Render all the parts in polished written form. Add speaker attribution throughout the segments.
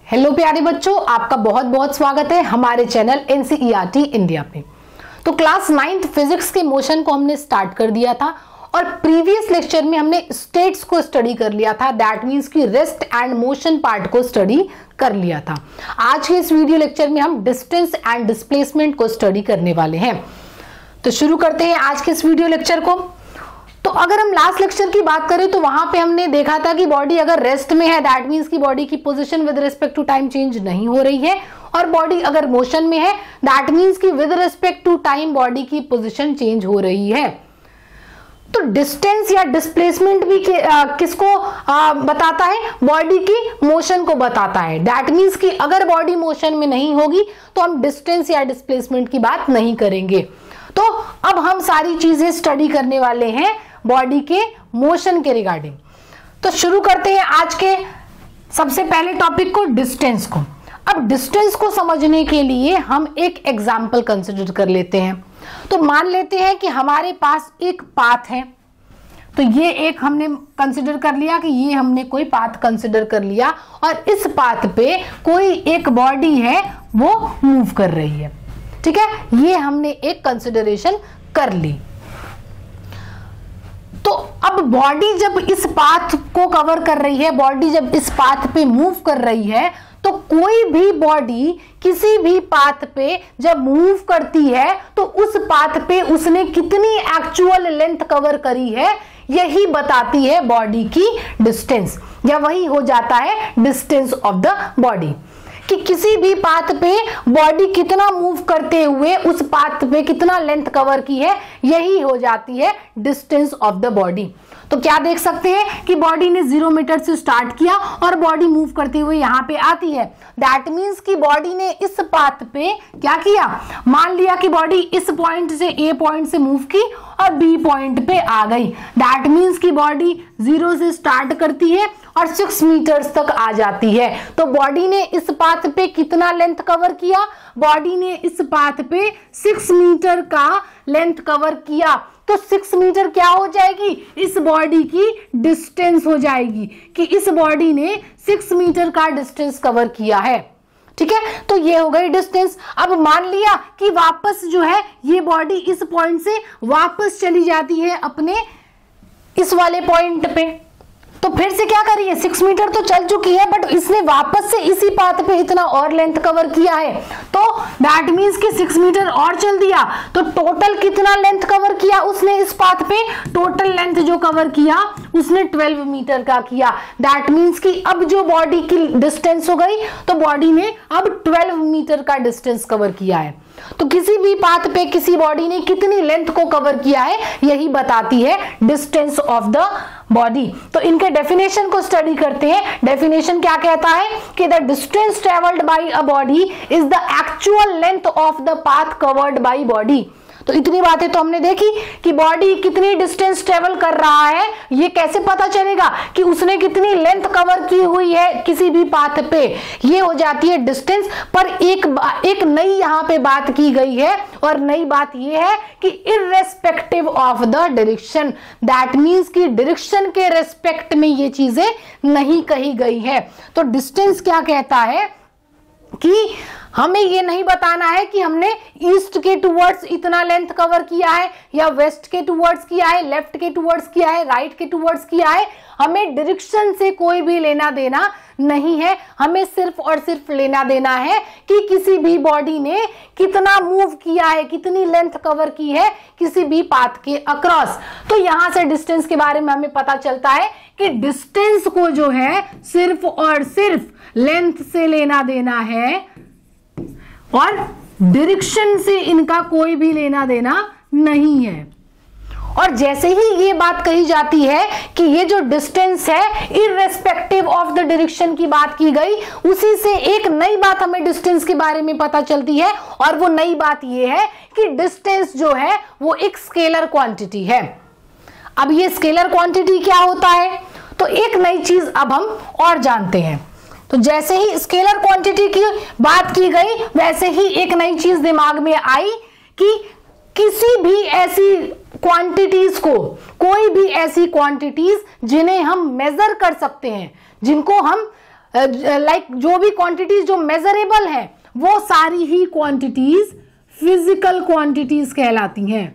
Speaker 1: Hello प्यारे बच्चों, आपका बहुत बहुत स्वागत है हमारे चैनल एनसीईआरटी इंडिया पे। तो क्लास 9th फिजिक्स के मोशन को हमने स्टार्ट कर दिया था और प्रीवियस लेक्चर में हमने स्टेट्स को स्टडी कर लिया था। दैट मींस कि रेस्ट एंड मोशन पार्ट को स्टडी कर लिया था। आज के इस वीडियो लेक्चर में हम डिस्टेंस एंड डिस्प्लेसमेंट को स्टडी करने वाले हैं। तो शुरू करते हैं आज के इस वीडियो लेक्चर को। तो अगर हम लास्ट लेक्चर की बात करें तो वहां पे हमने देखा था कि बॉडी अगर रेस्ट में है दैट मींस कि बॉडी की position with respect to time change नहीं हो रही है, और बॉडी अगर मोशन में है दैट मींस कि with respect to time body की पोजीशन चेंज हो रही है। तो डिस्टेंस या डिस्प्लेसमेंट भी किसको बताता है? बॉडी की मोशन को बताता है। दैट मींस कि अगर बॉडी मोशन में नहीं होगी तो हम डिस्टेंस या डिस्प्लेसमेंट की बात नहीं करेंगे। तो अब हम सारी चीजें स्टडी करने वाले हैं बॉडी के मोशन के रिगार्डिंग। तो शुरू करते हैं आज के सबसे पहले टॉपिक को, डिस्टेंस को। अब डिस्टेंस को समझने के लिए हम एक एग्जाम्पल कंसिडर कर लेते हैं। तो मान लेते हैं कि हमारे पास एक पाथ है। तो ये एक हमने कंसिडर कर लिया कि ये हमने कोई पाथ कंसिडर कर लिया और इस पाथ पे कोई एक बॉडी है वो मूव कर रही है। ठीक है, ये हमने एक कंसिडरेशन कर ली। तो अब बॉडी जब इस पाथ को कवर कर रही है, बॉडी जब इस पाथ पे मूव कर रही है, तो कोई भी बॉडी किसी भी पाथ पे जब मूव करती है तो उस पाथ पे उसने कितनी एक्चुअल लेंथ कवर करी है यही बताती है बॉडी की डिस्टेंस, या वही हो जाता है डिस्टेंस ऑफ द बॉडी। कि किसी भी पाथ पे बॉडी कितना मूव करते हुए उस पाथ पे कितना लेंथ कवर की है यही हो जाती है डिस्टेंस ऑफ द बॉडी। तो क्या देख सकते हैं कि बॉडी ने 0 मीटर से स्टार्ट किया और बॉडी मूव करते हुए यहां पे आती है। दैट मींस कि बॉडी ने इस पाथ पे क्या किया, मान लिया कि बॉडी इस पॉइंट से ए पॉइंट से मूव की और बी पॉइंट पे आ गई। दैट मींस कि बॉडी 0 से स्टार्ट करती है और 6 मीटर्स तक आ जाती है। तो बॉडी ने इस पाथ पे कितना लेंथ कवर किया? बॉडी ने इस पाथ पे 6 मीटर का लेंथ कवर किया। तो 6 मीटर क्या हो जाएगी? इस बॉडी की डिस्टेंस हो जाएगी कि इस बॉडी ने 6 मीटर का डिस्टेंस कवर किया है। ठीक है, तो ये हो गई डिस्टेंस। अब मान लिया कि वापस जो है ये बॉडी इस पॉइंट से वापस चली जाती है अपने इस वाले पॉइंट पे। तो फिर से क्या करिए, 6 मीटर तो चल चुकी है बट इसने वापस से इसी पाथ पे इतना और लेंथ कवर किया है। तो दैट मींस कि 6 मीटर और चल दिया। तो टोटल कितना लेंथ कवर किया उसने इस पाथ पे? टोटल लेंथ जो कवर किया उसने 12 मीटर का किया। दैट मींस कि अब जो बॉडी की डिस्टेंस हो गई तो बॉडी ने अब 12 मीटर का डिस्टेंस कवर किया है। तो किसी भी पाथ पे किसी बॉडी ने कितनी लेंथ को कवर किया है यही बताती है डिस्टेंस ऑफ द बॉडी। तो इनके डेफिनेशन को स्टडी करते हैं। डेफिनेशन क्या कहता है कि the distance travelled by a body is the actual length of the path covered by body. तो इतनी बातें तो हमने देखी कि बॉडी कितनी डिस्टेंस ट्रेवल कर रहा है, ये कैसे पता चलेगा कि उसने कितनी लेंथ कवर की हुई है किसी भी पाथ पे, ये हो जाती है डिस्टेंस। पर एक नई यहाँ पे बात की गई है और नई बात ये है कि irrespective of the direction. That means कि डायरेक्शन के रेस्पेक्ट में ये चीजें नहीं कही गई है। तो डिस्टेंस क्या कहता है कि हमें ये नहीं बताना है कि हमने ईस्ट के टुवर्ड्स इतना लेंथ कवर किया है या वेस्ट के टुवर्ड्स किया है, लेफ्ट के टुवर्ड्स किया है, राइट के टुवर्ड्स किया है। हमें डायरेक्शन से कोई भी लेना देना नहीं है। हमें सिर्फ और सिर्फ लेना देना है कि किसी भी बॉडी ने कितना मूव किया है, कितनी लेंथ कवर की है किसी भी पाथ के अक्रॉस। तो यहां से डिस्टेंस के बारे में हमें पता चलता है कि डिस्टेंस को जो है सिर्फ और सिर्फ लेंथ से लेना देना है और डायरेक्शन से इनका कोई भी लेना देना नहीं है। और जैसे ही ये बात कही जाती है कि ये जो डिस्टेंस है इररेस्पेक्टिव ऑफ द डायरेक्शन की बात की गई, उसी से एक नई बात हमें डिस्टेंस के बारे में पता चलती है। और वो नई बात ये है कि डिस्टेंस जो है वो एक स्केलर क्वांटिटी है। अब ये स्केलर क्वांटिटी क्या होता है? तो एक नई चीज अब हम और जानते हैं। तो जैसे ही स्केलर क्वांटिटी की बात की गई वैसे ही एक नई चीज दिमाग में आई कि किसी भी ऐसी क्वांटिटीज को, कोई भी ऐसी क्वांटिटीज जिन्हें हम मेजर कर सकते हैं, जिनको हम लाइक जो भी क्वांटिटीज जो मेजरेबल है वो सारी ही क्वांटिटीज फिजिकल क्वांटिटीज कहलाती हैं।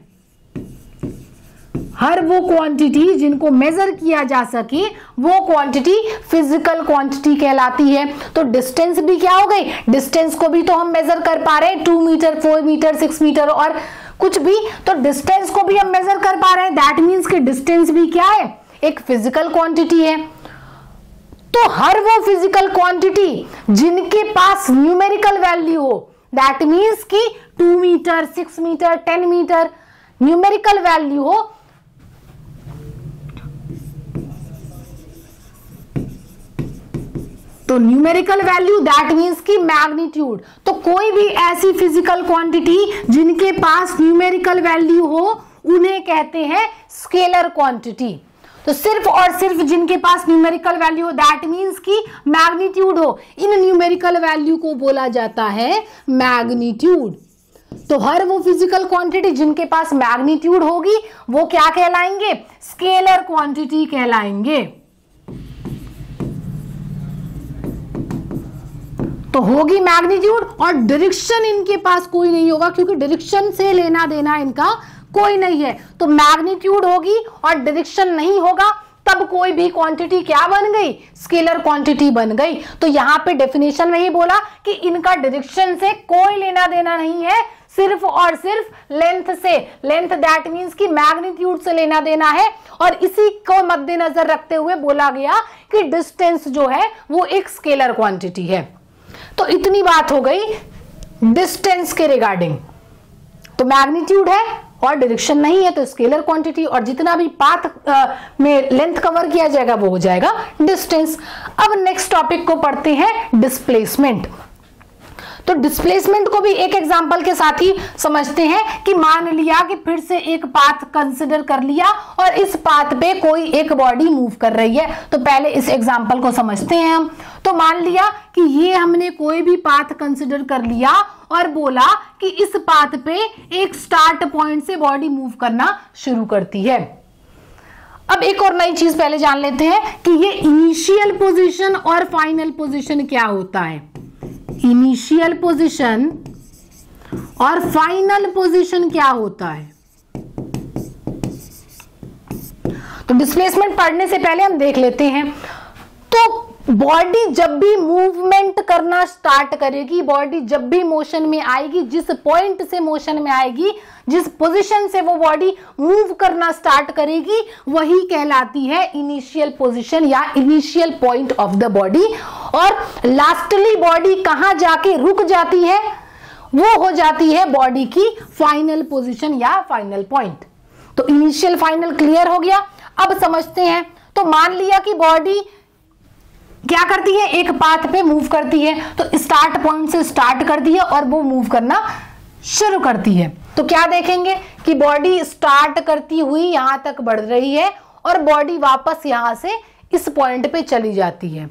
Speaker 1: हर वो क्वांटिटी जिनको मेजर किया जा सके वो क्वांटिटी फिजिकल क्वांटिटी कहलाती है। तो डिस्टेंस भी क्या हो गई, डिस्टेंस को भी तो हम मेजर कर पा रहे हैं, 2 मीटर 4 मीटर 6 मीटर और कुछ भी, तो डिस्टेंस को भी हम मेजर कर पा रहे हैं। दैट मीन्स कि डिस्टेंस भी क्या है, एक फिजिकल क्वांटिटी है। तो हर वो फिजिकल क्वांटिटी जिनके पास न्यूमेरिकल वैल्यू हो, दैट मीन्स कि 2 meter 6 meter 10 meter numerical value हो, तो न्यूमेरिकल वैल्यू दैट मीन्स की मैग्नीट्यूड। तो कोई भी ऐसी फिजिकल क्वांटिटी जिनके पास न्यूमेरिकल वैल्यू हो उन्हें कहते हैं स्केलर क्वांटिटी। तो सिर्फ और सिर्फ जिनके पास न्यूमेरिकल वैल्यू हो, दैट मीन्स की मैग्नीट्यूड हो, इन न्यूमेरिकल वैल्यू को बोला जाता है मैग्नीट्यूड। तो हर वो फिजिकल क्वांटिटी जिनके पास मैग्नीट्यूड होगी वो क्या कहलाएंगे, स्केलर क्वांटिटी कहलाएंगे। तो होगी मैग्नीट्यूड और डायरेक्शन इनके पास कोई नहीं होगा क्योंकि डायरेक्शन से लेना देना इनका कोई नहीं है। तो मैग्नीट्यूड होगी और डायरेक्शन नहीं होगा तब कोई भी क्वांटिटी क्या बन गई, स्केलर क्वांटिटी बन गई। तो यहां पे डेफिनेशन में ही बोला कि इनका डायरेक्शन से कोई लेना देना नहीं है, सिर्फ और सिर्फ लेंथ से, लेंथ दैट मीन्स कि मैग्नीट्यूड से लेना देना है। और इसी को मद्देनजर रखते हुए बोला गया कि डिस्टेंस जो है वो एक स्केलर क्वांटिटी है। तो इतनी बात हो गई डिस्टेंस के रिगार्डिंग। तो मैग्नीट्यूड है और डायरेक्शन नहीं है तो स्केलर क्वांटिटी, और जितना भी पाथ में लेंथ कवर किया जाएगा वो हो जाएगा डिस्टेंस। अब नेक्स्ट टॉपिक को पढ़ते हैं डिस्प्लेसमेंट। तो डिस्प्लेसमेंट को भी एक एग्जांपल के साथ ही समझते हैं कि मान लिया कि फिर से एक पाथ कंसिडर कर लिया और इस पाथ पे कोई एक बॉडी मूव कर रही है। तो पहले इस एग्जांपल को समझते हैं हम। तो मान लिया कि ये हमने कोई भी पाथ कंसिडर कर लिया और बोला कि इस पाथ पे एक स्टार्ट पॉइंट से बॉडी मूव करना शुरू करती है। अब एक और नई चीज पहले जान लेते हैं कि ये इनिशियल पोजीशन और फाइनल पोजीशन क्या होता है। इनिशियल पोजीशन और फाइनल पोजीशन क्या होता है। तो डिस्प्लेसमेंट पढ़ने से पहले हम देख लेते हैं। तो बॉडी जब भी मूवमेंट करना स्टार्ट करेगी, बॉडी जब भी मोशन में आएगी, जिस पॉइंट से मोशन में आएगी, जिस पोजीशन से वो बॉडी मूव करना स्टार्ट करेगी वही कहलाती है इनिशियल पोजीशन या initial point of the body. और लास्टली बॉडी कहां जाके रुक जाती है वो हो जाती है बॉडी की फाइनल पोजीशन या फाइनल पॉइंट। तो इनिशियल फाइनल क्लियर हो गया। अब समझते हैं। तो मान लिया कि बॉडी क्या करती है, एक पाथ पे मूव करती है। तो स्टार्ट पॉइंट से स्टार्ट करती है और वो मूव करना शुरू करती है। तो क्या देखेंगे कि बॉडी स्टार्ट करती हुई यहां तक बढ़ रही है और बॉडी वापस यहां से इस पॉइंट पे चली जाती है।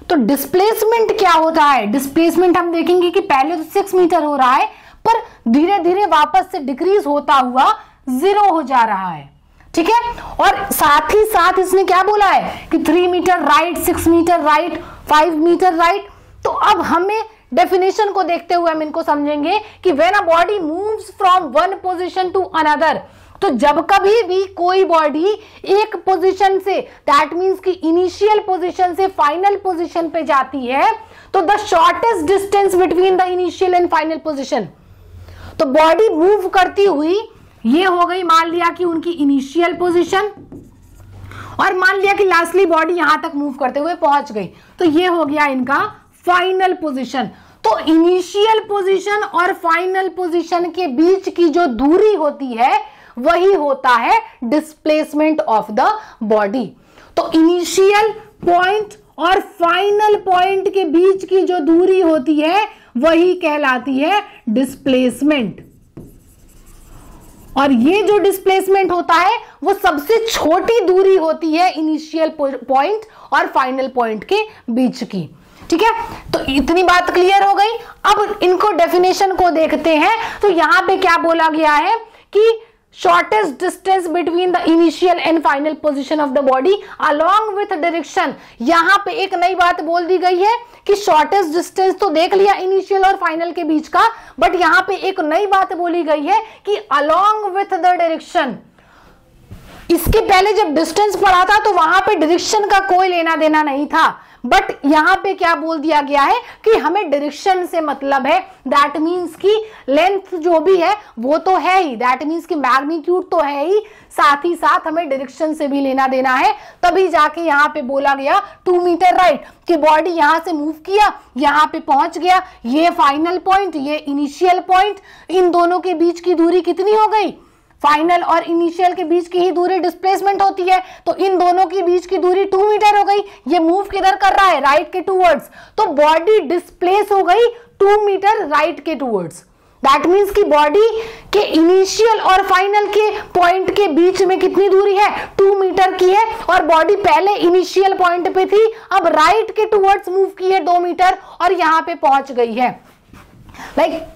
Speaker 1: तो डिस्प्लेसमेंट क्या होता है, डिस्प्लेसमेंट हम देखेंगे कि पहले तो 6 मीटर हो रहा है पर धीरे धीरे वापस से डिक्रीज होता हुआ 0 हो जा रहा है। ठीक है, और साथ ही साथ इसने क्या बोला है कि 3 meter right, 6 meter right, 5 meter right. तो अब हमें डेफिनेशन को देखते हुए हम इनको समझेंगे कि when a body moves from one position to another, तो जब कभी भी कोई बॉडी एक पोजीशन से, दैट मींस कि इनिशियल पोजीशन से फाइनल पोजीशन पे जाती है, तो the shortest distance between the initial and final position, तो बॉडी मूव करती हुई ये हो गई, मान लिया कि उनकी इनिशियल पोजीशन, और मान लिया कि लास्टली बॉडी यहां तक मूव करते हुए पहुंच गई, तो ये हो गया इनका फाइनल पोजीशन। तो इनिशियल पोजीशन और फाइनल पोजीशन के बीच की जो दूरी होती है वही होता है डिस्प्लेसमेंट ऑफ द बॉडी। तो इनिशियल पॉइंट और फाइनल पॉइंट के बीच की जो दूरी होती है वही कहलाती है डिस्प्लेसमेंट। और ये जो डिस्प्लेसमेंट होता है वो सबसे छोटी दूरी होती है इनिशियल पॉइंट और फाइनल पॉइंट के बीच की। ठीक है, तो इतनी बात क्लियर हो गई। अब इनको डेफिनेशन को देखते हैं। तो यहां पे क्या बोला गया है कि shortest distance between the initial and final position of the body along with direction. यहां पे एक नई बात बोल दी गई है कि शॉर्टेस्ट डिस्टेंस तो देख लिया इनिशियल और फाइनल के बीच का, बट यहां पे एक नई बात बोली गई है कि अलोंग विथ द डायरेक्शन। इसके पहले जब डिस्टेंस पढ़ा था तो वहां पे डायरेक्शन का कोई लेना देना नहीं था, बट यहां पे क्या बोल दिया गया है कि हमें डायरेक्शन से मतलब है। दैट मीन्स की लेंथ जो भी है वो तो है ही, दैट मीन्स की मैग्नीट्यूड तो है ही, साथ ही साथ हमें डायरेक्शन से भी लेना देना है। तभी जाके यहां पे बोला गया 2 मीटर राइट कि बॉडी यहां से मूव किया, यहां पे पहुंच गया, ये फाइनल पॉइंट, ये इनिशियल पॉइंट, इन दोनों के बीच की दूरी कितनी हो गई? फाइनल और इनिशियल के बीच की ही दूरी डिस्प्लेसमेंट होती है, तो इन दोनों के बीच की दूरी 2 मीटर हो गई। ये मूव किधर कर रहा है? राइट के टूवर्ड्स, तो बॉडी डिस्प्लेस हो गई 2 मीटर राइट के टूवर्ड्स। दैट मीन्स कि बॉडी के इनिशियल और फाइनल के पॉइंट के बीच में कितनी दूरी है? 2 मीटर की है, और बॉडी पहले इनिशियल पॉइंट पे थी, अब राइट के टूवर्ड्स मूव की है 2 मीटर और यहां पे पहुंच गई है।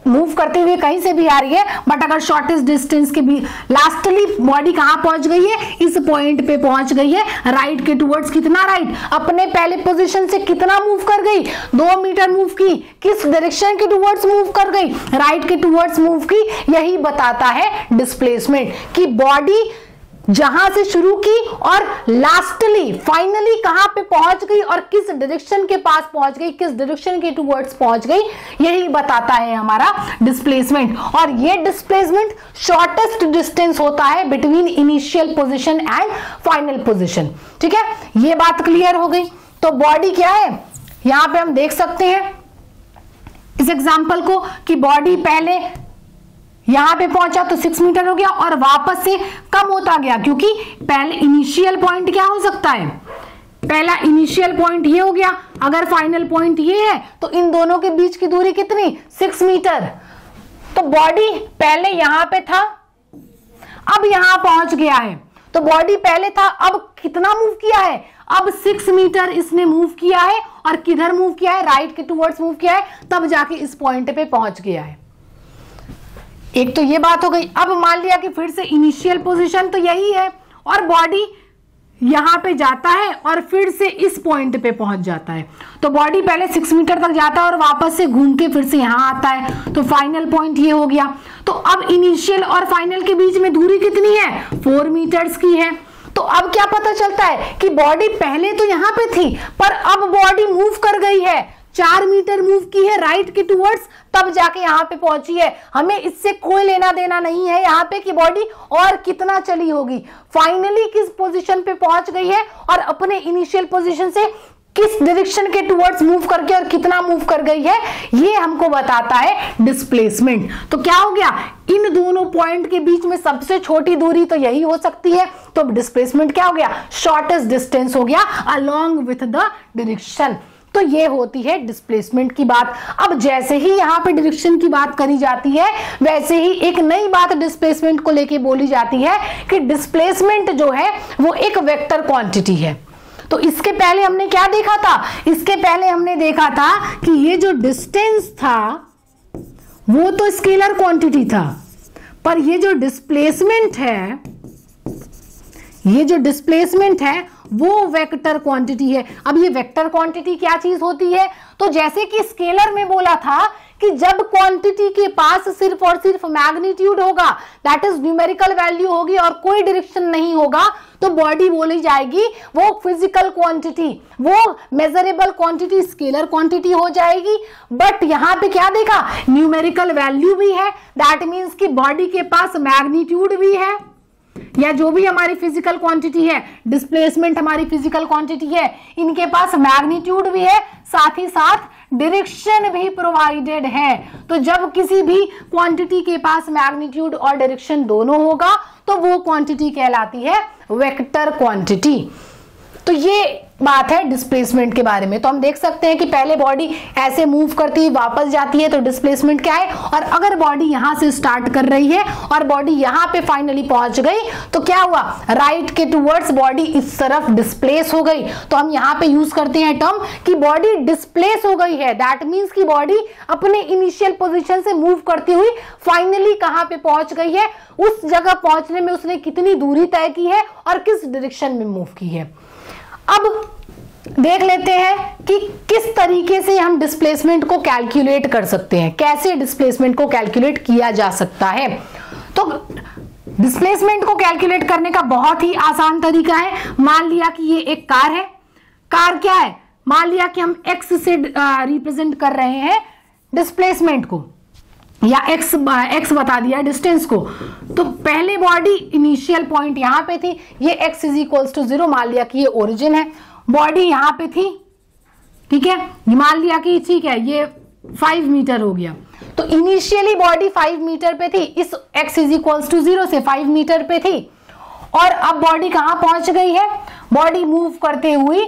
Speaker 1: मूव करते हुए कहीं से भी आ रही है, बट अगर शॉर्टेस्ट डिस्टेंस के भी लास्टली बॉडी कहां पहुंच गई है? इस पॉइंट पे पहुंच गई है, राइट के टूवर्ड्स। कितना राइट? अपने पहले पोजीशन से कितना मूव कर गई? 2 मीटर मूव की। किस डायरेक्शन के टूवर्ड्स मूव कर गई? राइट के टूवर्ड्स मूव की। यही बताता है डिस्प्लेसमेंट कि बॉडी जहां से शुरू की और लास्टली फाइनली कहां पे पहुंच गई और किस डायरेक्शन के पास पहुंच गई, किस डायरेक्शन के टूवर्ड्स पहुंच गई, यही बताता है हमारा डिस्प्लेसमेंट। और ये डिस्प्लेसमेंट शॉर्टेस्ट डिस्टेंस होता है between initial position and final position. ठीक है, ये बात क्लियर हो गई। तो बॉडी क्या है यहां पे हम देख सकते हैं इस एग्जांपल को कि बॉडी पहले यहां पे पहुंचा तो 6 मीटर हो गया और वापस से कम होता गया, क्योंकि पहले इनिशियल पॉइंट क्या हो सकता है? पहला इनिशियल पॉइंट ये हो गया, अगर फाइनल पॉइंट ये है तो इन दोनों के बीच की दूरी कितनी? 6 मीटर। तो बॉडी पहले यहां पे था, अब यहां पहुंच गया है। तो बॉडी पहले था, अब कितना मूव किया है? अब 6 मीटर इसने मूव किया है, और किधर मूव किया है? राइट के टूवर्ड्स मूव किया है, तब जाके इस पॉइंट पे पहुंच गया है। एक तो ये बात हो गई। अब मान लिया कि फिर से इनिशियल पोजीशन तो यही है और बॉडी यहां पे जाता है और फिर से इस पॉइंट पे पहुंच जाता है। तो बॉडी पहले 6 मीटर तक जाता है और वापस से घूम के फिर से यहां आता है, तो फाइनल पॉइंट ये हो गया। तो अब इनिशियल और फाइनल के बीच में दूरी कितनी है? 4 मीटर्स की है। तो अब क्या पता चलता है कि बॉडी पहले तो यहां पे थी, पर अब बॉडी मूव कर गई है, 4 मीटर मूव की है राइट के टूवर्ड्स, तब जाके यहां पे पहुंची है। हमें इससे कोई लेना देना नहीं है यहां पे कि बॉडी और कितना चली होगी, फाइनली किस पोजीशन पे पहुंच गई है और अपने इनिशियल पोजीशन से किस डायरेक्शन के टूवर्ड्स मूव करके और कितना मूव कर गई है, ये हमको बताता है डिस्प्लेसमेंट। तो क्या हो गया? इन दोनों पॉइंट के बीच में सबसे छोटी दूरी तो यही हो सकती है, तो डिस्प्लेसमेंट क्या हो गया? शॉर्टेस्ट डिस्टेंस हो गया अलोंग विथ द डायरेक्शन। तो ये होती है डिस्प्लेसमेंट की बात। अब जैसे ही यहां पे डायरेक्शन की बात करी जाती है, वैसे ही एक नई बात डिस्प्लेसमेंट को लेके बोली जाती है कि डिस्प्लेसमेंट जो है वो एक वेक्टर क्वांटिटी है। तो इसके पहले हमने क्या देखा था? इसके पहले हमने देखा था कि ये जो डिस्टेंस था वो तो स्केलर क्वांटिटी था, पर ये जो डिस्प्लेसमेंट है, ये जो डिस्प्लेसमेंट है वो वेक्टर क्वांटिटी है। अब ये वेक्टर क्वांटिटी क्या चीज होती है? तो जैसे कि स्केलर में बोला था कि जब क्वांटिटी के पास सिर्फ और सिर्फ मैग्नीट्यूड होगा, दैट इज न्यूमेरिकल वैल्यू होगी और कोई डायरेक्शन नहीं होगा, तो बॉडी बोली जाएगी वो फिजिकल क्वांटिटी, वो मेजरेबल क्वांटिटी स्केलर क्वांटिटी हो जाएगी। बट यहां पे क्या देखा? न्यूमेरिकल वैल्यू भी है, दैट मीन्स कि बॉडी के पास मैग्नीट्यूड भी है, या जो भी हमारी फिजिकल क्वांटिटी है, डिस्प्लेसमेंट हमारी फिजिकल क्वांटिटी है, इनके पास मैग्नीट्यूड भी है, साथ ही साथ डायरेक्शन भी प्रोवाइडेड है। तो जब किसी भी क्वांटिटी के पास मैग्नीट्यूड और डायरेक्शन दोनों होगा तो वो क्वांटिटी कहलाती है वेक्टर क्वांटिटी। तो ये बात है डिस्प्लेसमेंट के बारे में। तो हम देख सकते हैं कि पहले बॉडी ऐसे मूव करती हुई वापस जाती है तो डिस्प्लेसमेंट क्या है, और अगर बॉडी यहां से स्टार्ट कर रही है और बॉडी यहां पे फाइनली पहुंच गई तो क्या हुआ, राइट के टुवर्ड्स बॉडी इस तरफ डिस्प्लेस हो गई। तो हम यहां पे यूज करते हैं टर्म कि बॉडी डिस्प्लेस हो गई है। दैट मींस कि बॉडी अपने इनिशियल पोजीशन से मूव करती हुई फाइनली कहां पे पहुंच गई है, उस जगह पहुंचने में उसने कितनी दूरी तय की है और किस डायरेक्शन में मूव की है। अब देख लेते हैं कि किस तरीके से हम डिस्प्लेसमेंट को कैलकुलेट कर सकते हैं, कैसे डिस्प्लेसमेंट को कैलकुलेट किया जा सकता है। तो डिस्प्लेसमेंट को कैलकुलेट करने का बहुत ही आसान तरीका है। मान लिया कि ये एक कार है, कार क्या है, मान लिया कि हम एक्स से रिप्रेजेंट कर रहे हैं डिस्प्लेसमेंट को, या एक्स बता दिया डिस्टेंस को। तो पहले बॉडी इनिशियल पॉइंट यहां पे थी, ये एक्स इज इक्वल्स टू 0, मान लिया कि ये ओरिजिन है, बॉडी यहां पे थी, ठीक है, मान लिया कि ठीक है ये 5 मीटर हो गया। तो इनिशियली बॉडी 5 मीटर पे थी, इस एक्स इज इक्वल्स टू 0 से 5 मीटर पे थी, और अब बॉडी कहां पहुंच गई है, बॉडी मूव करते हुए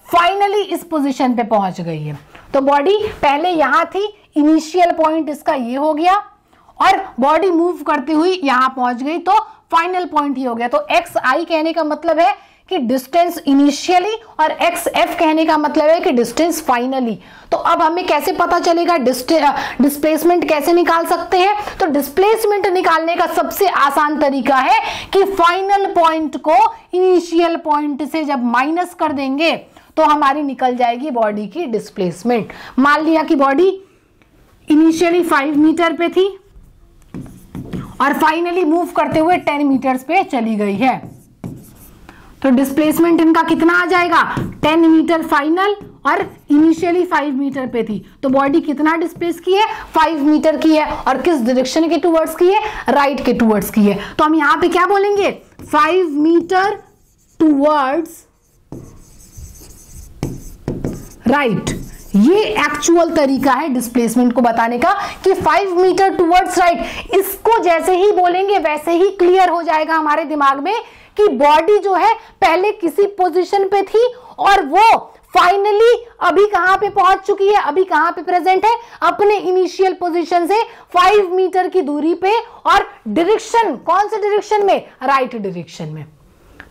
Speaker 1: फाइनली इस पोजीशन पे पहुंच गई है। तो बॉडी पहले यहां थी, इनिशियल पॉइंट इसका ये हो गया, और बॉडी मूव करती हुई यहां पहुंच गई तो फाइनल पॉइंट ये हो गया। तो एक्स आई कहने का मतलब है कि डिस्टेंस इनिशियली, और एक्स एफ कहने का मतलब है कि डिस्टेंस फाइनली। तो अब हमें कैसे पता चलेगा डिस्प्लेसमेंट कैसे निकाल सकते हैं। तो डिस्प्लेसमेंट निकालने का सबसे आसान तरीका है कि फाइनल पॉइंट को इनिशियल पॉइंट से जब माइनस कर देंगे तो हमारी निकल जाएगी बॉडी की डिस्प्लेसमेंट। मान लिया कि बॉडी इनिशियली 5 मीटर पे थी और फाइनली मूव करते हुए 10 मीटर्स पे चली गई है, तो डिस्प्लेसमेंट इनका कितना आ जाएगा, 10 मीटर फाइनल, और इनिशियली 5 मीटर पे थी, तो बॉडी कितना डिस्प्लेस की है, 5 मीटर की है, और किस डायरेक्शन के टुवर्ड्स की है, राइट के टुवर्ड्स की है। तो हम यहां पे क्या बोलेंगे, 5 मीटर टुवर्ड्स राइट। ये एक्चुअल तरीका है डिस्प्लेसमेंट को बताने का कि 5 मीटर टुवर्ड्स राइट। इसको जैसे ही बोलेंगे वैसे ही क्लियर हो जाएगा हमारे दिमाग में कि बॉडी जो है पहले किसी पोजीशन पे थी और वो फाइनली अभी कहां पे पहुंच चुकी है, अभी कहां पे प्रेजेंट है, अपने इनिशियल पोजीशन से 5 मीटर की दूरी पे, और डायरेक्शन कौन से डायरेक्शन में, राइट डायरेक्शन में।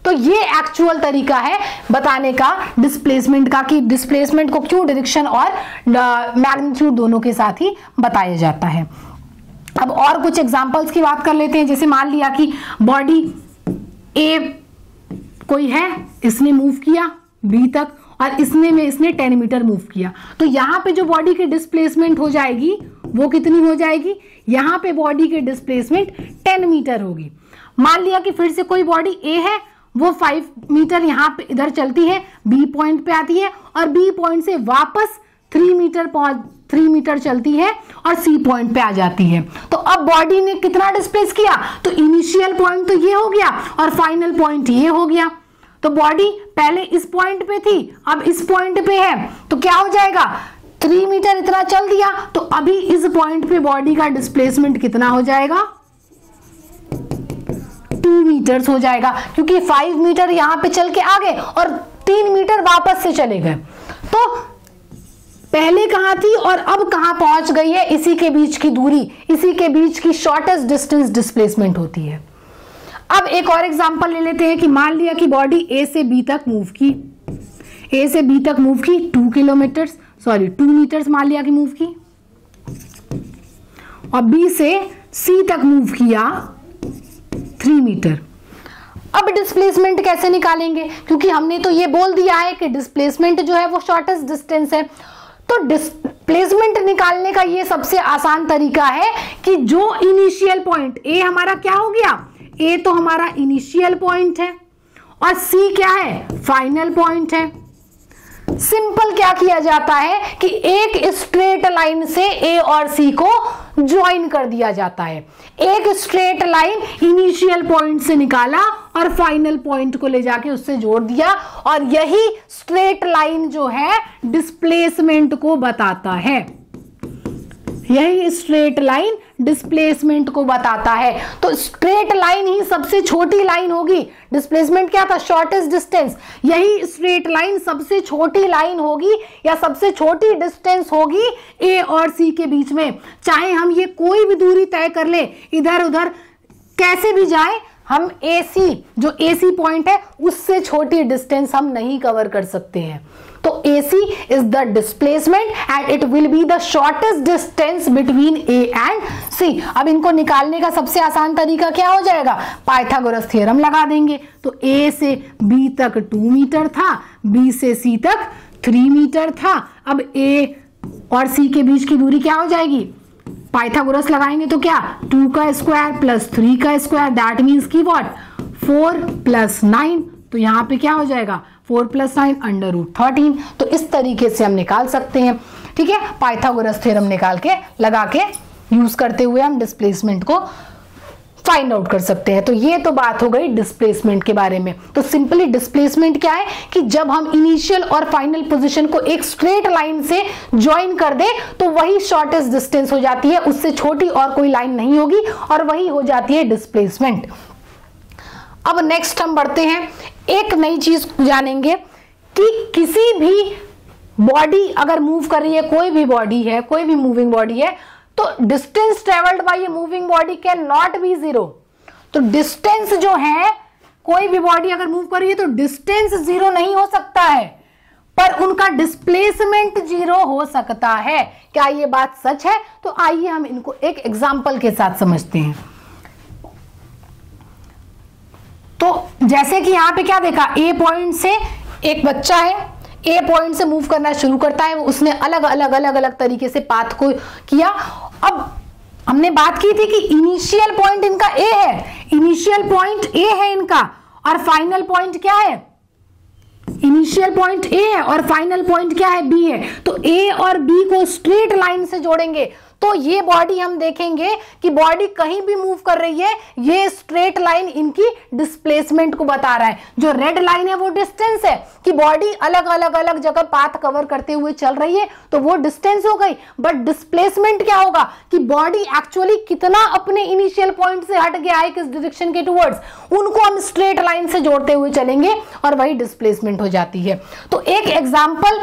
Speaker 1: तो ये एक्चुअल तरीका है बताने का डिस्प्लेसमेंट का कि डिस्प्लेसमेंट को क्यों डायरेक्शन और मैग्नीट्यूड दोनों के साथ ही बताया जाता है। अब और कुछ एग्जांपल्स की बात कर लेते हैं। जैसे मान लिया कि बॉडी ए कोई है, इसने मूव किया बी तक, और इसने 10 मीटर मूव किया, तो यहां पे जो बॉडी की डिस्प्लेसमेंट हो जाएगी वो कितनी हो जाएगी, यहां पे बॉडी की डिस्प्लेसमेंट 10 मीटर होगी। मान लिया कि फिर से कोई बॉडी ए है, वो 5 मीटर यहां पे इधर चलती है, बी पॉइंट पे आती है, और बी पॉइंट से वापस 3 मीटर चलती है और सी पॉइंट पे आ जाती है। तो अब बॉडी ने कितना डिस्प्लेस किया, तो इनिशियल पॉइंट तो ये हो गया और फाइनल पॉइंट ये हो गया। तो बॉडी पहले इस पॉइंट पे थी, अब इस पॉइंट पे है, तो क्या हो जाएगा, 3 मीटर इतना चल दिया, तो अभी इस पॉइंट पे बॉडी का डिस्प्लेसमेंट कितना हो जाएगा, 2 मीटर्स हो जाएगा, क्योंकि 5 मीटर यहां पे चल के आ गए और 3 मीटर वापस से चले गए। तो पहले कहां थी और अब कहां पहुंच गई है, इसी के बीच की दूरी, इसी के बीच की शॉर्टेस्ट डिस्टेंस डिस्प्लेसमेंट होती है। अब एक और एग्जांपल ले लेते हैं कि मान लिया कि बॉडी ए से बी तक मूव की, 2 मीटर्स मान लिया कि मूव की, और बी से सी तक मूव किया 3 मीटर। अब डिस्प्लेसमेंट कैसे निकालेंगे, क्योंकि हमने तो ये बोल दिया है कि डिस्प्लेसमेंट जो है वो शॉर्टेस्ट डिस्टेंस है। तो डिस्प्लेसमेंट निकालने का ये सबसे आसान तरीका है कि जो इनिशियल पॉइंट ए हमारा क्या हो गया, ए तो हमारा इनिशियल पॉइंट है और सी क्या है, फाइनल पॉइंट है। सिंपल क्या किया जाता है कि एक स्ट्रेट लाइन से ए और सी को ज्वाइन कर दिया जाता है। एक स्ट्रेट लाइन इनिशियल पॉइंट से निकाला और फाइनल पॉइंट को ले जाके उससे जोड़ दिया, और यही स्ट्रेट लाइन जो है डिस्प्लेसमेंट को बताता है। यही स्ट्रेट लाइन डिस्प्लेसमेंट को बताता है। तो स्ट्रेट लाइन ही सबसे छोटी लाइन होगी। डिस्प्लेसमेंट क्या था? Shortest distance. यही स्ट्रेट लाइन सबसे छोटी लाइन होगी या सबसे छोटी डिस्टेंस होगी ए और सी के बीच में। चाहे हम ये कोई भी दूरी तय कर ले, इधर उधर कैसे भी जाए, हम AC जो AC पॉइंट है उससे छोटी डिस्टेंस हम नहीं कवर कर सकते हैं। तो AC is the displacement and it will be the shortest distance between A and C। अब इनको निकालने का सबसे आसान तरीका क्या हो जाएगा? पाइथागोरस थ्योरम लगा देंगे। तो A से B तक 2 मीटर था, B से C तक 3 मीटर था। अब A और C के बीच की दूरी क्या हो जाएगी? पाइथागोरस लगाएंगे तो क्या? 2 का स्क्वायर प्लस 3 का स्क्वायर, दैट मीन्स की व्हाट? 4 प्लस 9। तो यहाँ पे क्या हो जाएगा? 4 प्लस 9 √13। तो इस तरीके से हम निकाल सकते हैं। ठीक है, पाइथागोरस थ्योरम निकाल के लगा के यूज करते हुए हम डिस्प्लेसमेंट को फाइंड आउट कर सकते हैं। तो ये तो बात हो गई डिस्प्लेसमेंट के बारे में। तो सिंपली डिस्प्लेसमेंट क्या है कि जब हम इनिशियल और फाइनल पोजीशन को एक स्ट्रेट लाइन से ज्वाइन कर दे तो वही शॉर्टेस्ट डिस्टेंस हो जाती है, उससे छोटी और कोई लाइन नहीं होगी और वही हो जाती है डिस्प्लेसमेंट। अब नेक्स्ट हम बढ़ते हैं, एक नई चीज जानेंगे कि किसी भी बॉडी अगर मूव कर रही है, कोई भी बॉडी है, कोई भी मूविंग बॉडी है, तो distance travelled by a moving body can not be zero. तो डिस्टेंस जो है, कोई भी बॉडी अगर मूव कर रही है तो डिस्टेंस जीरो नहीं हो सकता है, पर उनका डिस्प्लेसमेंट जीरो हो सकता है। क्या ये बात सच है? तो आइए हम इनको एक एग्जांपल के साथ समझते हैं। तो जैसे कि यहां पे क्या देखा, ए पॉइंट से एक बच्चा है, ए पॉइंट से मूव करना शुरू करता है, उसने अलग अलग तरीके से पाथ को किया। अब हमने बात की थी कि इनिशियल पॉइंट इनका ए है, इनिशियल पॉइंट ए है इनका, और फाइनल पॉइंट क्या है? इनिशियल पॉइंट ए है और फाइनल पॉइंट क्या है? बी है। तो ए और बी को स्ट्रेट लाइन से जोड़ेंगे तो ये बॉडी हम देखेंगे कि बॉडी कहीं भी मूव कर रही है, ये स्ट्रेट लाइन इनकी डिस्प्लेसमेंट को बता रहा है। जो रेड लाइन है वो डिस्टेंस है कि बॉडी अलग जगह पाथ कवर करते हुए चल रही है, तो वो डिस्टेंस हो गई। बट डिस्प्लेसमेंट क्या होगा कि बॉडी एक्चुअली कितना अपने इनिशियल पॉइंट से हट गया है, किस डायरेक्शन के टुवर्ड्स, उनको हम स्ट्रेट लाइन से जोड़ते हुए चलेंगे और वही डिस्प्लेसमेंट हो जाती है। तो एक एग्जाम्पल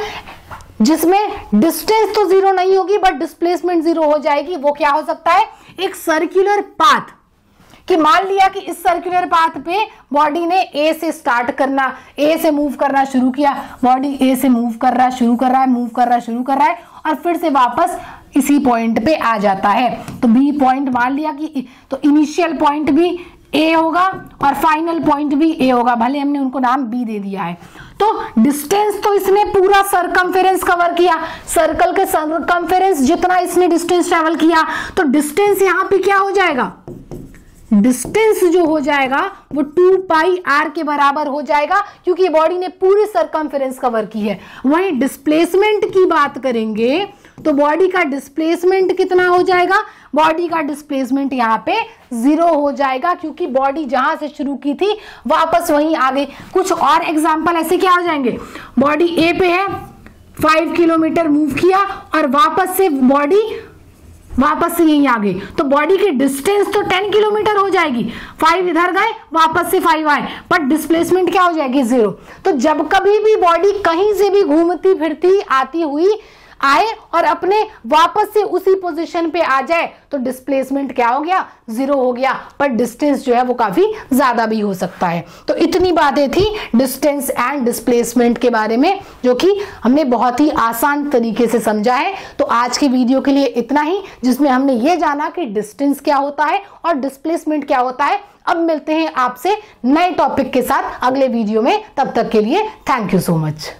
Speaker 1: जिसमें डिस्टेंस तो जीरो नहीं होगी बट डिस्प्लेसमेंट जीरो हो जाएगी, वो क्या हो सकता है? एक सर्कुलर पाथ। कि मान लिया कि इस सर्कुलर पाथ पे बॉडी ने ए से स्टार्ट करना, ए से मूव करना शुरू किया, बॉडी ए से मूव कर रहा शुरू कर रहा है और फिर से वापस इसी पॉइंट पे आ जाता है। तो बी पॉइंट मान लिया कि, तो इनिशियल पॉइंट भी ए होगा और फाइनल पॉइंट भी ए होगा, भले हमने उनको नाम बी दे दिया है। तो डिस्टेंस तो इसने पूरा सरकमफेरेंस कवर किया, सर्कल के सरकमफेरेंस जितना इसने डिस्टेंस ट्रेवल किया, तो डिस्टेंस यहां पे क्या हो जाएगा? डिस्टेंस जो हो जाएगा वो 2 पाई आर के बराबर हो जाएगा, क्योंकि बॉडी ने पूरी सरकमफेरेंस कवर की है। वहीं डिस्प्लेसमेंट की बात करेंगे तो बॉडी का डिस्प्लेसमेंट कितना हो जाएगा? बॉडी का डिस्प्लेसमेंट यहाँ पे 0 हो जाएगा, क्योंकि बॉडी जहां से शुरू की थी वापस वहीं आ गई। कुछ और एग्जांपल ऐसे क्या हो जाएंगे? बॉडी ए पे है, 5 किलोमीटर मूव किया और वापस से बॉडी वापस से यहीं आ गई, तो बॉडी की डिस्टेंस तो 10 किलोमीटर हो जाएगी। 5 इधर गए, वापस से 5 आए, बट डिस्प्लेसमेंट क्या हो जाएगी? 0। तो जब कभी भी बॉडी कहीं से भी घूमती फिरती आती हुई आए और अपने वापस से उसी पोजीशन पे आ जाए तो डिस्प्लेसमेंट क्या हो गया? 0 हो गया। पर डिस्टेंस जो है वो काफी ज्यादा भी हो सकता है। तो इतनी बातें थी डिस्टेंस एंड डिस्प्लेसमेंट के बारे में, जो कि हमने बहुत ही आसान तरीके से समझा है। तो आज के वीडियो के लिए इतना ही, जिसमें हमने ये जाना कि डिस्टेंस क्या होता है और डिस्प्लेसमेंट क्या होता है। अब मिलते हैं आपसे नए टॉपिक के साथ अगले वीडियो में, तब तक के लिए थैंक यू सो मच।